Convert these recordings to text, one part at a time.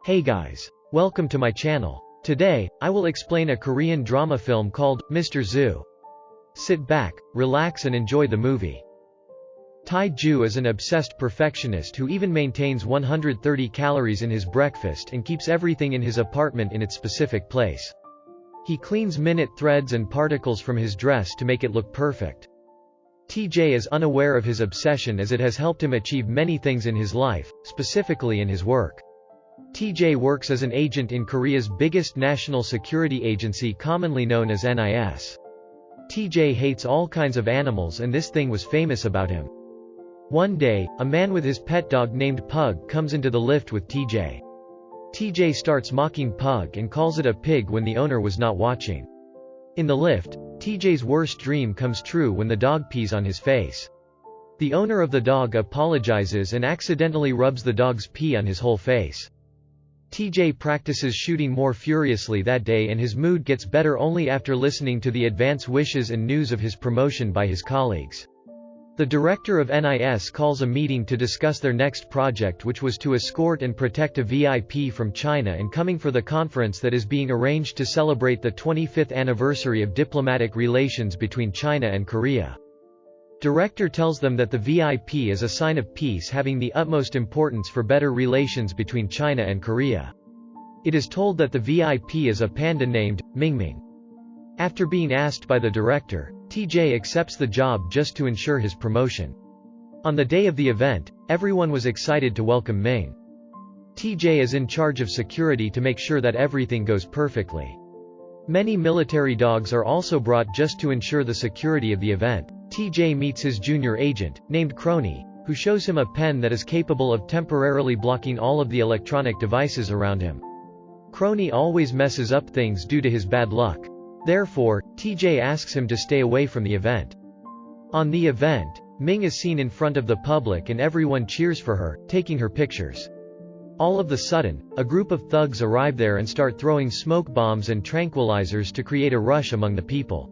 Hey guys. Welcome to my channel. Today, I will explain a Korean drama film called Mr. Zoo. Sit back, relax and enjoy the movie. Tae-ju is an obsessed perfectionist who even maintains 130 calories in his breakfast and keeps everything in his apartment in its specific place. He cleans minute threads and particles from his dress to make it look perfect. TJ is unaware of his obsession as it has helped him achieve many things in his life, specifically in his work. TJ works as an agent in Korea's biggest national security agency commonly known as NIS. TJ hates all kinds of animals and this thing was famous about him. One day, a man with his pet dog named Pug comes into the lift with TJ. TJ starts mocking Pug and calls it a pig when the owner was not watching. In the lift, TJ's worst dream comes true when the dog pees on his face. The owner of the dog apologizes and accidentally rubs the dog's pee on his whole face. TJ practices shooting more furiously that day and his mood gets better only after listening to the advance wishes and news of his promotion by his colleagues. The director of NIS calls a meeting to discuss their next project, which was to escort and protect a VIP from China and coming for the conference that is being arranged to celebrate the 25th anniversary of diplomatic relations between China and Korea. Director tells them that the VIP is a sign of peace having the utmost importance for better relations between China and Korea. It is told that the VIP is a panda named Mingming. After being asked by the director, TJ accepts the job just to ensure his promotion. On the day of the event, everyone was excited to welcome Ming. TJ is in charge of security to make sure that everything goes perfectly. Many military dogs are also brought just to ensure the security of the event. TJ meets his junior agent, named Crony, who shows him a pen that is capable of temporarily blocking all of the electronic devices around him. Crony always messes up things due to his bad luck. Therefore, TJ asks him to stay away from the event. On the event, Ming is seen in front of the public and everyone cheers for her, taking her pictures. All of a sudden, a group of thugs arrive there and start throwing smoke bombs and tranquilizers to create a rush among the people.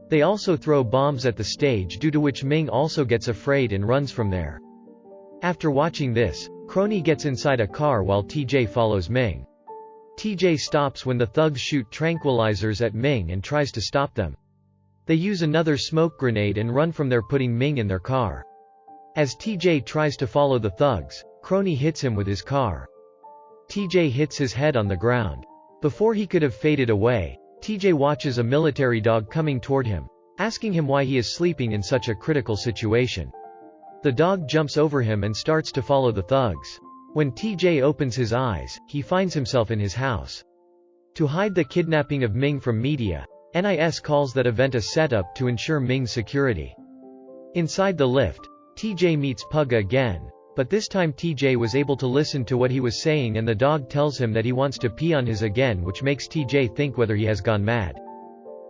They also throw bombs at the stage, due to which Ming also gets afraid and runs from there. After watching this, Crony gets inside a car while TJ follows Ming. TJ stops when the thugs shoot tranquilizers at Ming and tries to stop them. They use another smoke grenade and run from there, putting Ming in their car. As TJ tries to follow the thugs, Crony hits him with his car. TJ hits his head on the ground. Before he could have faded away, TJ watches a military dog coming toward him, asking him why he is sleeping in such a critical situation. The dog jumps over him and starts to follow the thugs. When TJ opens his eyes, he finds himself in his house. To hide the kidnapping of Ming from media, NIS calls that event a setup to ensure Ming's security. Inside the lift, TJ meets Pug again, but this time TJ was able to listen to what he was saying and the dog tells him that he wants to pee on his again, which makes TJ think whether he has gone mad.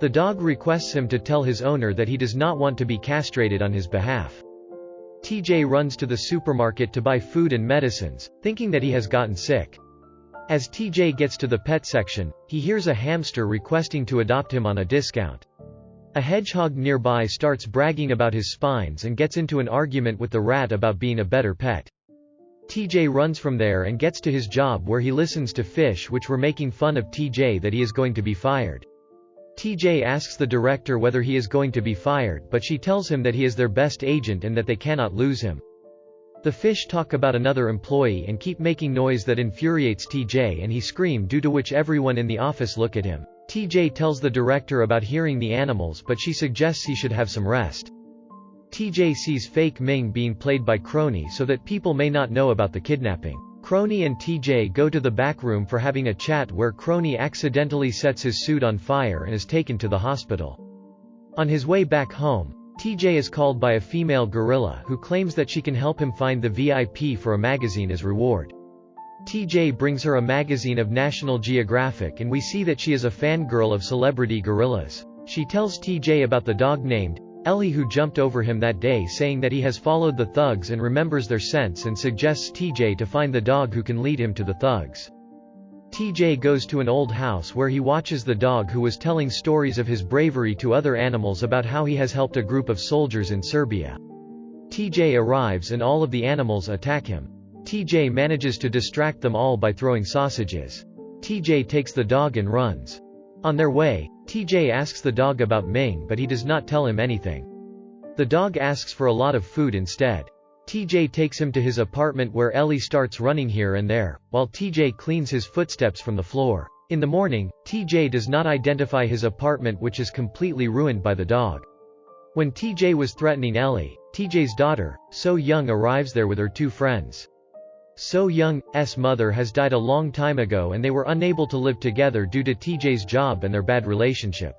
The dog requests him to tell his owner that he does not want to be castrated on his behalf. TJ runs to the supermarket to buy food and medicines, thinking that he has gotten sick. As TJ gets to the pet section, he hears a hamster requesting to adopt him on a discount. A hedgehog nearby starts bragging about his spines and gets into an argument with the rat about being a better pet. TJ runs from there and gets to his job where he listens to fish which were making fun of TJ that he is going to be fired. TJ asks the director whether he is going to be fired, but she tells him that he is their best agent and that they cannot lose him. The fish talk about another employee and keep making noise that infuriates TJ and he screams, due to which everyone in the office look at him. TJ tells the director about hearing the animals, but she suggests he should have some rest. TJ sees fake Ming being played by Crony so that people may not know about the kidnapping. Crony and TJ go to the back room for having a chat where Crony accidentally sets his suit on fire and is taken to the hospital. On his way back home, TJ is called by a female gorilla who claims that she can help him find the VIP for a magazine as reward. TJ brings her a magazine of National Geographic and we see that she is a fangirl of celebrity gorillas. She tells TJ about the dog named Ellie who jumped over him that day, saying that he has followed the thugs and remembers their scents, and suggests TJ to find the dog who can lead him to the thugs. TJ goes to an old house where he watches the dog who was telling stories of his bravery to other animals about how he has helped a group of soldiers in Serbia. TJ arrives and all of the animals attack him. TJ manages to distract them all by throwing sausages. TJ takes the dog and runs. On their way, TJ asks the dog about Ming, but he does not tell him anything. The dog asks for a lot of food instead. TJ takes him to his apartment where Ellie starts running here and there, while TJ cleans his footsteps from the floor. In the morning, TJ does not identify his apartment, which is completely ruined by the dog. When TJ was threatening Ellie, TJ's daughter, So Young, arrives there with her two friends. So Young's mother has died a long time ago and they were unable to live together due to TJ's job and their bad relationship.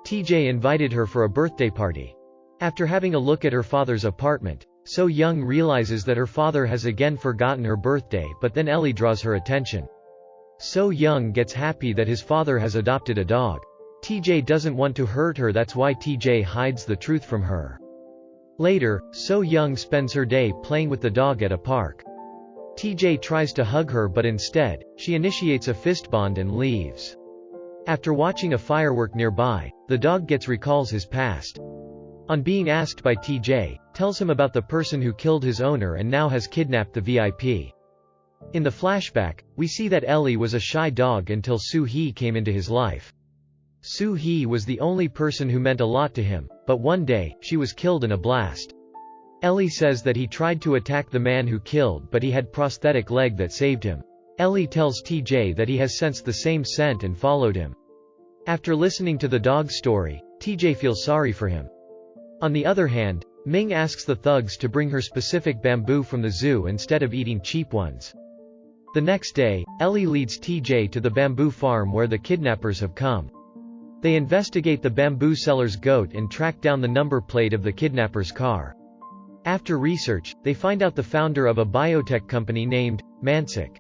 TJ invited her for a birthday party. After having a look at her father's apartment, So Young realizes that her father has again forgotten her birthday, but then Ellie draws her attention. So Young gets happy that his father has adopted a dog. TJ doesn't want to hurt her, that's why TJ hides the truth from her. Later, So Young spends her day playing with the dog at a park. TJ tries to hug her, but instead, she initiates a fist bond and leaves. After watching a firework nearby, the dog recalls his past. On being asked by TJ, tells him about the person who killed his owner and now has kidnapped the VIP. In the flashback, we see that Ellie was a shy dog until Soo-hee came into his life. Soo-hee was the only person who meant a lot to him, but one day, she was killed in a blast. Ellie says that he tried to attack the man who killed, but he had prosthetic leg that saved him. Ellie tells TJ that he has sensed the same scent and followed him. After listening to the dog's story, TJ feels sorry for him. On the other hand, Ming asks the thugs to bring her specific bamboo from the zoo instead of eating cheap ones. The next day, Ellie leads TJ to the bamboo farm where the kidnappers have come. They investigate the bamboo seller's goat and track down the number plate of the kidnapper's car. After research, they find out the founder of a biotech company named Mansik.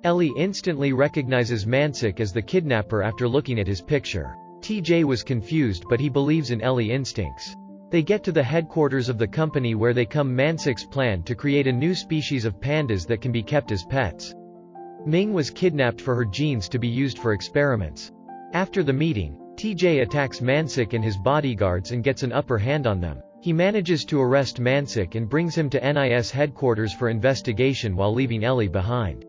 Ellie instantly recognizes Mansik as the kidnapper after looking at his picture. TJ was confused, but he believes in Ellie's instincts. They get to the headquarters of the company where they come Mansik's plan to create a new species of pandas that can be kept as pets. Ming was kidnapped for her genes to be used for experiments. After the meeting, TJ attacks Mansik and his bodyguards and gets an upper hand on them. He manages to arrest Mansik and brings him to NIS headquarters for investigation while leaving Ellie behind.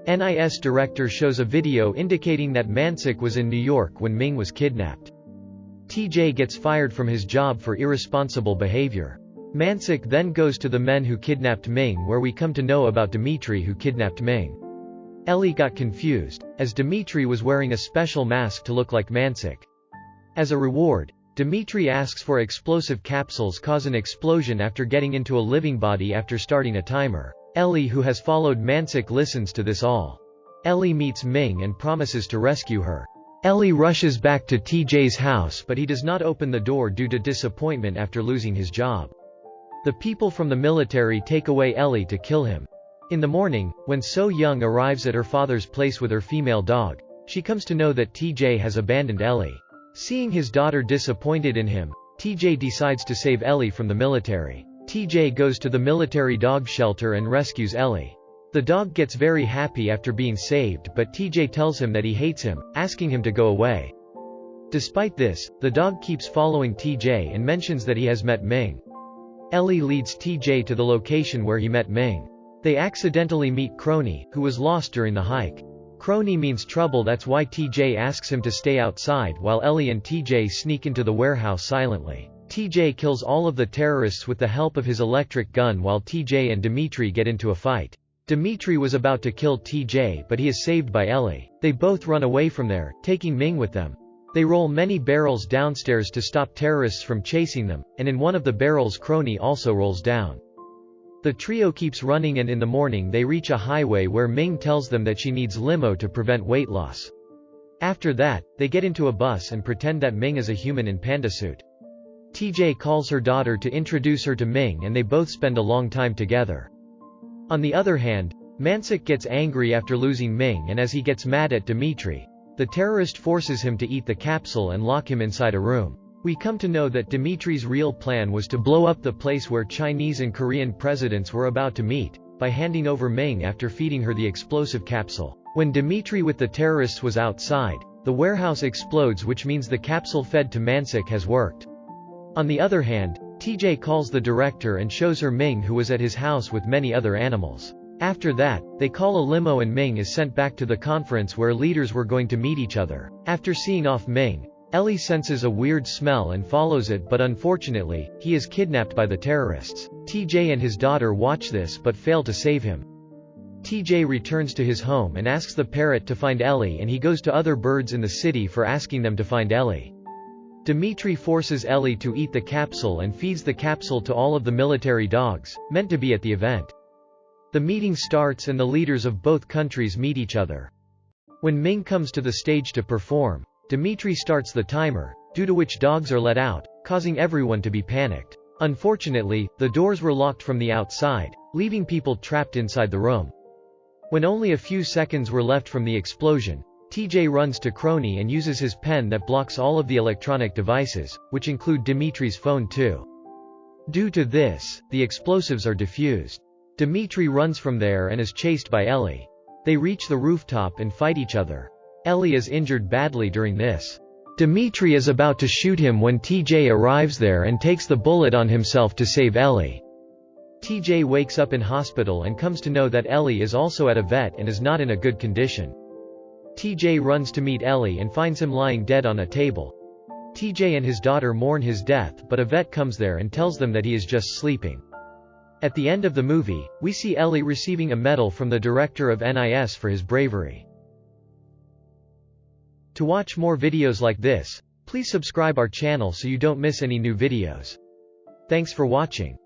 NIS director shows a video indicating that Mansik was in New York when Ming was kidnapped. TJ gets fired from his job for irresponsible behavior. Mansik then goes to the men who kidnapped Ming, where we come to know about Dimitri who kidnapped Ming. Ellie got confused, as Dimitri was wearing a special mask to look like Mansik. As a reward, Dimitri asks for explosive capsules cause an explosion after getting into a living body after starting a timer. Ellie, who has followed Mansik, listens to this all. Ellie meets Ming and promises to rescue her. Ellie rushes back to TJ's house, but he does not open the door due to disappointment after losing his job. The people from the military take away Ellie to kill him. In the morning, when So Young arrives at her father's place with her female dog, she comes to know that TJ has abandoned Ellie. Seeing his daughter disappointed in him, TJ decides to save Ellie from the military. TJ goes to the military dog shelter and rescues Ellie. The dog gets very happy after being saved, but TJ tells him that he hates him, asking him to go away. Despite this, the dog keeps following TJ and mentions that he has met Ming. Ellie leads TJ to the location where he met Ming. They accidentally meet Crony, who was lost during the hike. Crony means trouble, that's why TJ asks him to stay outside while Ellie and TJ sneak into the warehouse silently. TJ kills all of the terrorists with the help of his electric gun while TJ and Dimitri get into a fight. Dimitri was about to kill TJ, but he is saved by Ellie. They both run away from there, taking Ming with them. They roll many barrels downstairs to stop terrorists from chasing them, and in one of the barrels Crony also rolls down. The trio keeps running and in the morning they reach a highway where Ming tells them that she needs limo to prevent weight loss. After that, they get into a bus and pretend that Ming is a human in panda suit. TJ calls her daughter to introduce her to Ming and they both spend a long time together. On the other hand, Mansik gets angry after losing Ming, and as he gets mad at Dimitri, the terrorist forces him to eat the capsule and lock him inside a room. We come to know that Dimitri's real plan was to blow up the place where Chinese and Korean presidents were about to meet, by handing over Ming after feeding her the explosive capsule. When Dimitri with the terrorists was outside, the warehouse explodes, which means the capsule fed to Mansik has worked. On the other hand, TJ calls the director and shows her Ming, who was at his house with many other animals. After that, they call a limo and Ming is sent back to the conference where leaders were going to meet each other. After seeing off Ming, Ellie senses a weird smell and follows it, but unfortunately, he is kidnapped by the terrorists. TJ and his daughter watch this but fail to save him. TJ returns to his home and asks the parrot to find Ellie, and he goes to other birds in the city for asking them to find Ellie. Dimitri forces Ellie to eat the capsule and feeds the capsule to all of the military dogs, meant to be at the event. The meeting starts and the leaders of both countries meet each other. When Ming comes to the stage to perform, Dimitri starts the timer, due to which dogs are let out, causing everyone to be panicked. Unfortunately, the doors were locked from the outside, leaving people trapped inside the room. When only a few seconds were left from the explosion, TJ runs to Crony and uses his pen that blocks all of the electronic devices, which include Dimitri's phone too. Due to this, the explosives are diffused. Dimitri runs from there and is chased by Ellie. They reach the rooftop and fight each other. Ellie is injured badly during this. Dimitri is about to shoot him when TJ arrives there and takes the bullet on himself to save Ellie. TJ wakes up in hospital and comes to know that Ellie is also at a vet and is not in a good condition. TJ runs to meet Ellie and finds him lying dead on a table. TJ and his daughter mourn his death, but a vet comes there and tells them that he is just sleeping. At the end of the movie, we see Ellie receiving a medal from the director of NIS for his bravery. To watch more videos like this, please subscribe our channel so you don't miss any new videos. Thanks for watching.